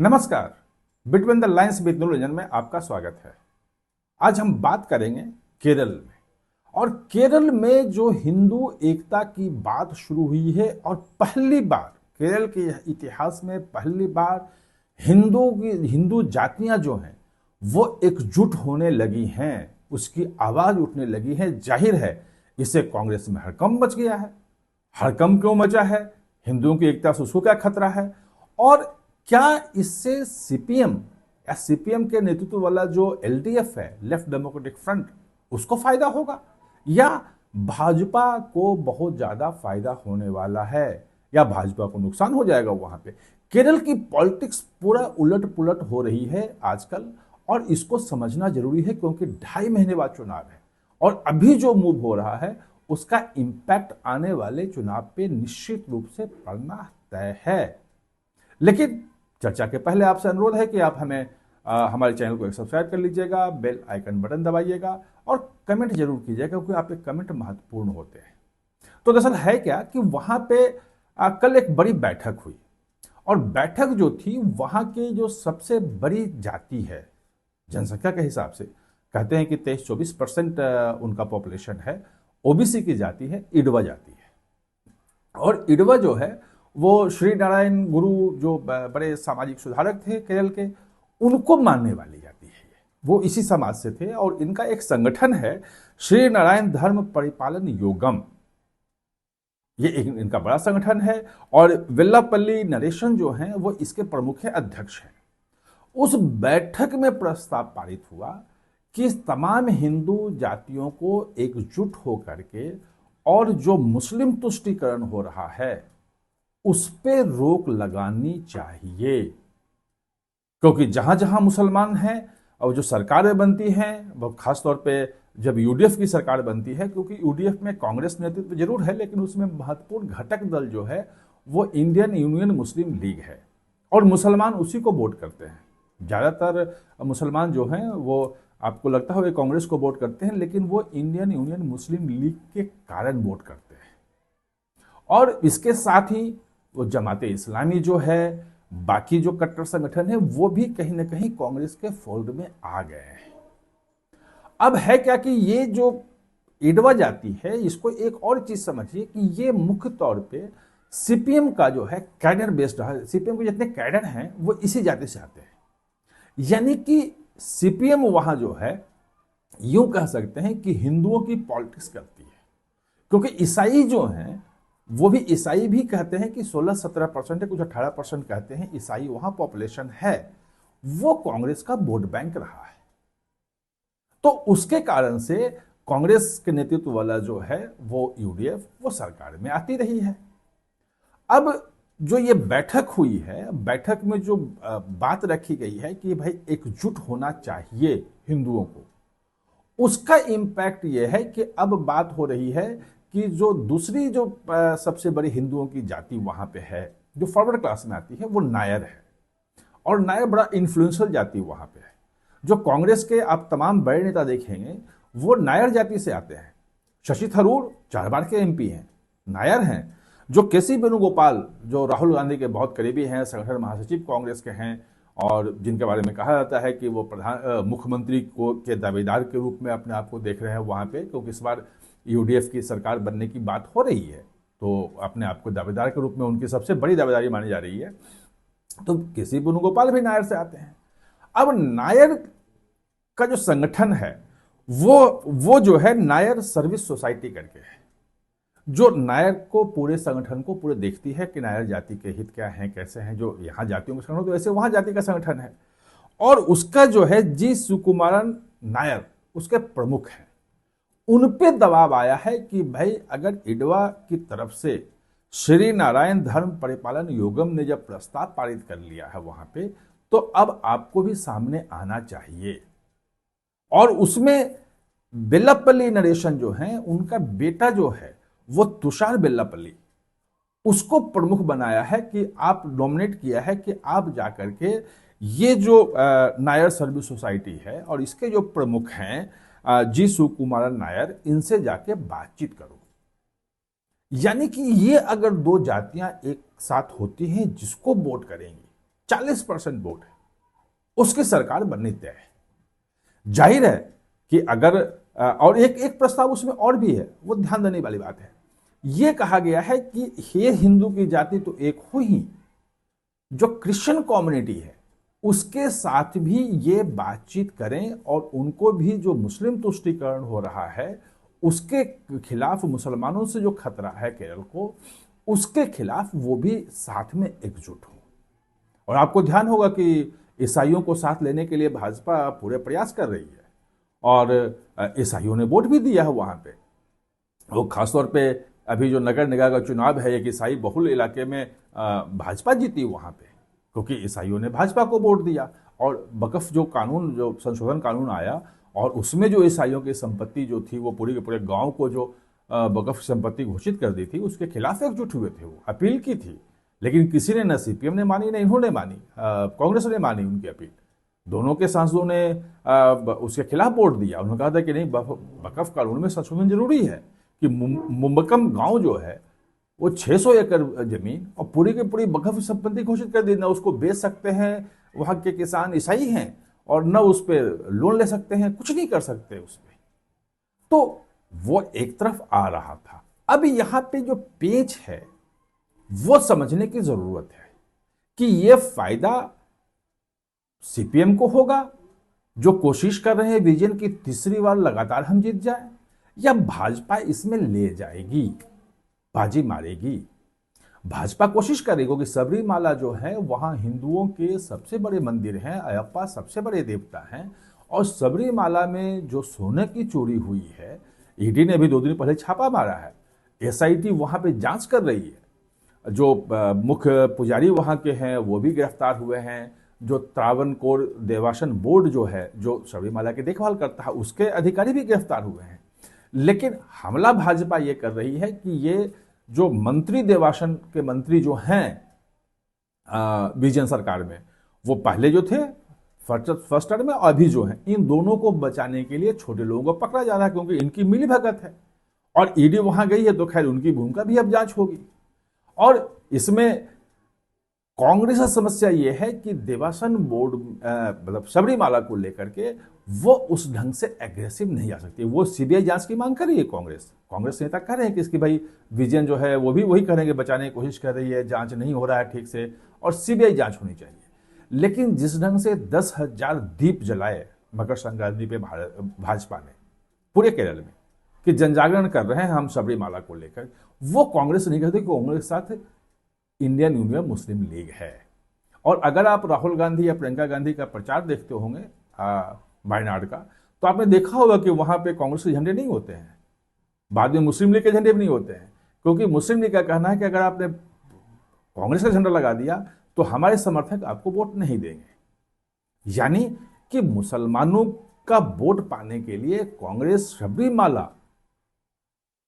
नमस्कार। Between the lines with नुरंजन में आपका स्वागत है। आज हम बात करेंगे केरल में। और केरल में जो हिंदू एकता की बात शुरू हुई है और पहली बार केरल के इतिहास में पहली बार हिंदू जातियां जो हैं वो एकजुट होने लगी हैं, उसकी आवाज उठने लगी है। जाहिर है इससे कांग्रेस में हड़कंप मच गया है। हड़कंप क्यों मचा है? हिंदुओं की एकता से उसको क्या खतरा है? और क्या इससे सीपीएम या सीपीएम के नेतृत्व वाला जो एलडीएफ है, लेफ्ट डेमोक्रेटिक फ्रंट, उसको फायदा होगा या भाजपा को बहुत ज्यादा फायदा होने वाला है या भाजपा को नुकसान हो जाएगा? वहां पे केरल की पॉलिटिक्स पूरा उलट पुलट हो रही है आजकल, और इसको समझना जरूरी है क्योंकि 2.5 महीने बाद चुनाव है और अभी जो मूव हो रहा है उसका इंपैक्ट आने वाले चुनाव पे निश्चित रूप से पड़ना तय है। लेकिन चर्चा के पहले आपसे अनुरोध है कि आप हमारे चैनल को सब्सक्राइब कर लीजिएगा, बेल आइकन बटन दबाइएगा और कमेंट जरूर कीजिएगा क्योंकि आपके कमेंट महत्वपूर्ण होते हैं। तो दरअसल है क्या कि वहां पे कल एक बड़ी बैठक हुई और बैठक जो थी वहां की जो सबसे बड़ी जाति है जनसंख्या के हिसाब से, कहते हैं कि 23-24% उनका पॉपुलेशन है, ओबीसी की जाति है, इडवा जाति है। और इडवा जो है वो श्री नारायण गुरु जो बड़े सामाजिक सुधारक थे केरल के, उनको मानने वाली जाति है। वो इसी समाज से थे और इनका एक संगठन है श्री नारायण धर्म परिपालन योगम। ये इनका बड़ा संगठन है और वेल्लापल्ली नरेशन जो हैं वो इसके प्रमुख अध्यक्ष हैं। उस बैठक में प्रस्ताव पारित हुआ कि तमाम हिंदू जातियों को एकजुट होकर के और जो मुस्लिम तुष्टीकरण हो रहा है उस पे रोक लगानी चाहिए, क्योंकि जहां जहां मुसलमान हैं और जो सरकारें बनती हैं, वो खासतौर पे जब यूडीएफ की सरकार बनती है, क्योंकि यूडीएफ में कांग्रेस नेतृत्व जरूर है लेकिन उसमें महत्वपूर्ण घटक दल जो है वो इंडियन यूनियन मुस्लिम लीग है और मुसलमान उसी को वोट करते हैं। ज्यादातर मुसलमान जो हैं वो आपको लगता है कांग्रेस को वोट करते हैं, लेकिन वो इंडियन यूनियन मुस्लिम लीग के कारण वोट करते हैं। और इसके साथ ही वो जमाते इस्लामी जो है, बाकी जो कट्टर संगठन है, वो भी कहीं ना कहीं कांग्रेस के फोल्ड में आ गए हैं। अब है क्या कि ये जो इडवा जाति है, इसको एक और चीज समझिए कि ये मुख्य तौर पे सीपीएम का जो है कैडर बेस्ड है। सीपीएम के जितने कैडर हैं वो इसी जाति से आते हैं, यानी कि सीपीएम वहां जो है यूं कह सकते हैं कि हिंदुओं की पॉलिटिक्स करती है, क्योंकि ईसाई जो हैं वो भी ईसाई भी कहते हैं कि 16-17% है, कुछ 18% कहते हैं ईसाई वहां पॉपुलेशन है। वो कांग्रेस का वोट बैंक रहा है, तो उसके कारण से कांग्रेस के नेतृत्व वाला जो है वो यूडीएफ वो सरकार में आती रही है। अब जो ये बैठक हुई है, बैठक में जो बात रखी गई है कि भाई एकजुट होना चाहिए हिंदुओं को, उसका इंपैक्ट ये है कि अब बात हो रही है कि जो दूसरी जो सबसे बड़ी हिंदुओं की जाति वहां पे है जो फॉरवर्ड क्लास में आती है वो नायर है। और नायर बड़ा इन्फ्लुएंशियल जाति वहां पे है। जो कांग्रेस के आप तमाम बड़े नेता देखेंगे वो नायर जाति से आते हैं। शशि थरूर 4 बार के एमपी हैं, नायर हैं। जो केसी वेणुगोपाल जो राहुल गांधी के बहुत करीबी हैं, संगठन महासचिव कांग्रेस के हैं और जिनके बारे में कहा जाता है कि वो मुख्यमंत्री को के दावेदार के रूप में अपने आप को देख रहे हैं वहां पे, क्योंकि इस बार यूडीएफ की सरकार बनने की बात हो रही है, तो अपने आप को दावेदार के रूप में उनकी सबसे बड़ी दावेदारी मानी जा रही है। तो केसी वेणुगोपाल भी नायर से आते हैं। अब नायर का जो संगठन है वो जो है नायर सर्विस सोसाइटी करके है, जो नायर को पूरे संगठन को पूरे देखती है कि नायर जाति के हित क्या हैं, कैसे हैं। जो यहाँ जातियों का संगठन तो वैसे वहां जाति का संगठन है और उसका जो है जी सुकुमारन नायर उसके प्रमुख हैं। उन पे दबाव आया है कि भाई अगर इडवा की तरफ से श्री नारायण धर्म परिपालन योगम ने जब प्रस्ताव पारित कर लिया है वहां पे, तो अब आपको भी सामने आना चाहिए। और उसमें बेल्लापल्ली नरेशन जो है उनका बेटा जो है वो तुषार बेल्लापल्ली, उसको प्रमुख बनाया है कि आप नॉमिनेट किया है कि आप जाकर के ये जो नायर सर्विस सोसाइटी है और इसके जो प्रमुख हैं जी सुकुमारन नायर, इनसे जाके बातचीत करो। यानी कि ये अगर दो जातियां एक साथ होती हैं जिसको वोट करेंगी, 40% वोट है, उसकी सरकार बननी तय है। जाहिर है कि अगर और एक प्रस्ताव उसमें और भी है, वो ध्यान देने वाली बात है। यह कहा गया है कि हे हिंदू की जाति तो एक हो ही, जो क्रिश्चियन कम्युनिटी है उसके साथ भी ये बातचीत करें और उनको भी जो मुस्लिम तुष्टीकरण हो रहा है उसके खिलाफ, मुसलमानों से जो खतरा है केरल को, उसके खिलाफ वो भी साथ में एकजुट हो। और आपको ध्यान होगा कि ईसाइयों को साथ लेने के लिए भाजपा पूरे प्रयास कर रही है और ईसाइयों ने वोट भी दिया है वहां पे। वो खासतौर पे अभी जो नगर निगम का चुनाव है, एक ईसाई बहुल इलाके में भाजपा जीती वहां पे, क्योंकि ईसाइयों ने भाजपा को वोट दिया। और वक्फ जो कानून, जो संशोधन कानून आया, और उसमें जो ईसाइयों की संपत्ति जो थी वो पूरे के पूरे गांव को जो वक्फ संपत्ति घोषित कर दी थी, उसके खिलाफ एकजुट हुए थे, वो अपील की थी। लेकिन किसी ने, न सीपीएम ने मानी, न इन्होंने मानी, कांग्रेस ने मानी उनकी अपील। दोनों के सांसदों ने उसके खिलाफ वोट दिया। उन्होंने कहा था कि नहीं, वक्फ कानून में संशोधन जरूरी है कि मुम्बकम गांव जो है वो 600 एकड़ जमीन और पूरी की पूरी वक्फ संपत्ति घोषित कर दी। न उसको बेच सकते हैं वहां के किसान ईसाई हैं, और न उस पर लोन ले सकते हैं, कुछ नहीं कर सकते उस पर। तो वो एक तरफ आ रहा था। अब यहां पे जो पेच है वो समझने की जरूरत है कि ये फायदा सीपीएम को होगा, जो कोशिश कर रहे हैं विजन की तीसरी बार लगातार हम जीत जाए, या भाजपा इसमें ले जाएगी, बाजी मारेगी। भाजपा कोशिश करेगी कि सबरीमाला जो है वहां हिंदुओं के सबसे बड़े मंदिर हैं, अयप्पा सबसे बड़े देवता हैं, और सबरीमाला में जो सोने की चोरी हुई है, ईडी ने भी 2 दिन पहले छापा मारा है, एसआईटी वहां पे जांच कर रही है। जो मुख्य पुजारी वहां के हैं वो भी गिरफ्तार हुए हैं। जो त्रावणकोर देवासन बोर्ड जो है, जो सबरीमाला की देखभाल करता है, उसके अधिकारी भी गिरफ्तार हुए हैं। लेकिन हमला भाजपा ये कर रही है कि ये जो मंत्री, देवासन के मंत्री जो हैं विजयन सरकार में, वो पहले जो थे फर्स्ट टर्म में, अभी जो हैं, इन दोनों को बचाने के लिए छोटे लोगों को पकड़ा जा रहा है, क्योंकि इनकी मिली भगत है। और ईडी वहां गई है तो खैर उनकी भूमिका भी अब जांच होगी। और इसमें कांग्रेस का समस्या यह है कि देवासन बोर्ड, मतलब सबरीमाला को लेकर के वो उस ढंग से एग्रेसिव नहीं जा सकती। वो सीबीआई जांच की मांग कर रही है। कांग्रेस नेता कह रहे हैं कि इसकी भाई विजयन जो है वो भी वही करेंगे, बचाने की कोशिश कर रही है, जांच नहीं हो रहा है ठीक से, और सीबीआई जांच होनी चाहिए। लेकिन जिस ढंग से 10,000 दीप जलाए मकर संक्रांति पे भाजपा ने पूरे केरल में, कि जनजागरण कर रहे हैं हम सबरीमाला को लेकर, वो कांग्रेस नहीं करती। कांग्रेस के साथ इंडियन यूनियन मुस्लिम लीग है। और अगर आप राहुल गांधी या प्रियंका गांधी का प्रचार देखते होंगे वायनाड का, तो आपने देखा होगा कि वहां पे कांग्रेस के झंडे नहीं होते हैं, बाद में मुस्लिम लीग के झंडे भी नहीं होते हैं, क्योंकि मुस्लिम लीग का कहना है कि अगर आपने कांग्रेस का झंडा लगा दिया तो हमारे समर्थक आपको वोट नहीं देंगे। यानी कि मुसलमानों का वोट पाने के लिए कांग्रेस सबरीमाला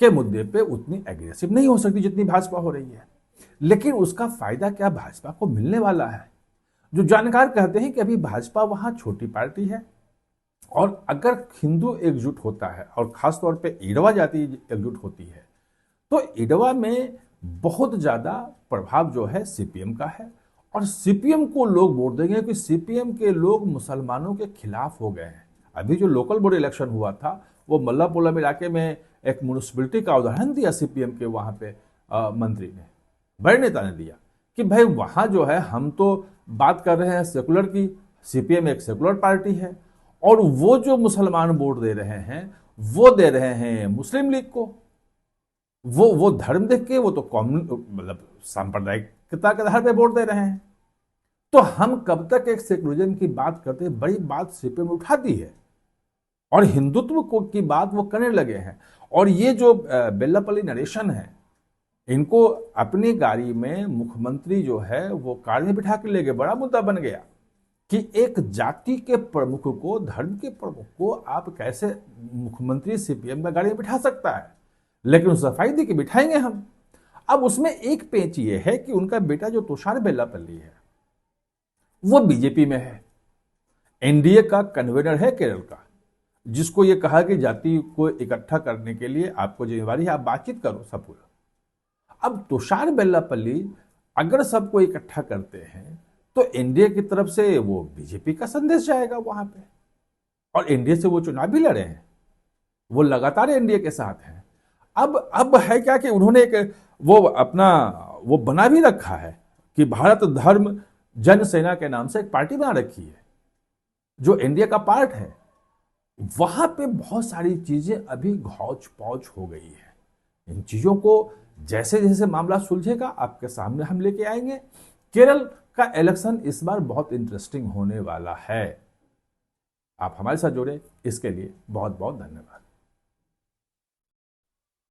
के मुद्दे पे उतनी एग्रेसिव नहीं हो सकती जितनी भाजपा हो रही है। लेकिन उसका फायदा क्या भाजपा को मिलने वाला है? जो जानकार कहते हैं कि अभी भाजपा वहां छोटी पार्टी है, और अगर हिंदू एकजुट होता है और खासतौर पे ईडवा जाति एकजुट होती है, तो ईडवा में बहुत ज्यादा प्रभाव जो है सीपीएम का है, और सीपीएम को लोग वोट देंगे कि सीपीएम के लोग मुसलमानों के खिलाफ हो गए हैं। अभी जो लोकल बॉडी इलेक्शन हुआ था, वो मल्लापुरम इलाके में एक म्यूनिसिपलिटी का उदाहरण दिया सीपीएम के वहां पे मंत्री ने, बड़े नेता ने दिया, कि भाई वहां जो है हम तो बात कर रहे हैं सेकुलर की, सीपीएम एक सेकुलर पार्टी है, और वो जो मुसलमान वोट दे रहे हैं वो दे रहे हैं मुस्लिम लीग को। वो धर्म देख के, वो तो मतलब सांप्रदायिकता के आधार पे वोट दे रहे हैं। तो हम कब तक एक सेकुलरिज्म की बात करते हैं? बड़ी बात सीपीएम उठा दी है, और हिंदुत्व को की बात वो करने लगे हैं। और ये जो बेल्लापल्ली नरेशन है, इनको अपनी गाड़ी में मुख्यमंत्री जो है वो कार में बिठा के ले गए। बड़ा मुद्दा बन गया कि एक जाति के प्रमुख को, धर्म के प्रमुख को आप कैसे मुख्यमंत्री सीपीएम का गाड़ी में बिठा सकता है? लेकिन सफाई दे के बिठाएंगे हम। अब उसमें एक पेच ये है कि उनका बेटा जो तुषार बेल्लापल्ली है वो बीजेपी में है, एनडीए का कन्वीनर है केरल का, जिसको ये कहा कि जाति को इकट्ठा करने के लिए आपको जिम्मेवारी है, आप बातचीत करो सब लोग। अब तुषार बेल्लापल्ली अगर सबको इकट्ठा करते हैं तो एनडीए की तरफ से वो बीजेपी का संदेश जाएगा वहां पे, और एनडीए से वो चुनाव भी लड़े हैं, वो लगातार एनडीए के साथ हैं। अब है क्या कि उन्होंने एक वो अपना वो बना भी रखा है कि भारत धर्म जन सेना के नाम से एक पार्टी बना रखी है जो एनडीए का पार्ट है। वहां पे बहुत सारी चीजें अभी घौच पौच हो गई है। इन चीजों को जैसे जैसे मामला सुलझेगा आपके सामने हम लेके आएंगे। केरल का इलेक्शन इस बार बहुत इंटरेस्टिंग होने वाला है। आप हमारे साथ जुड़े इसके लिए बहुत बहुत धन्यवाद।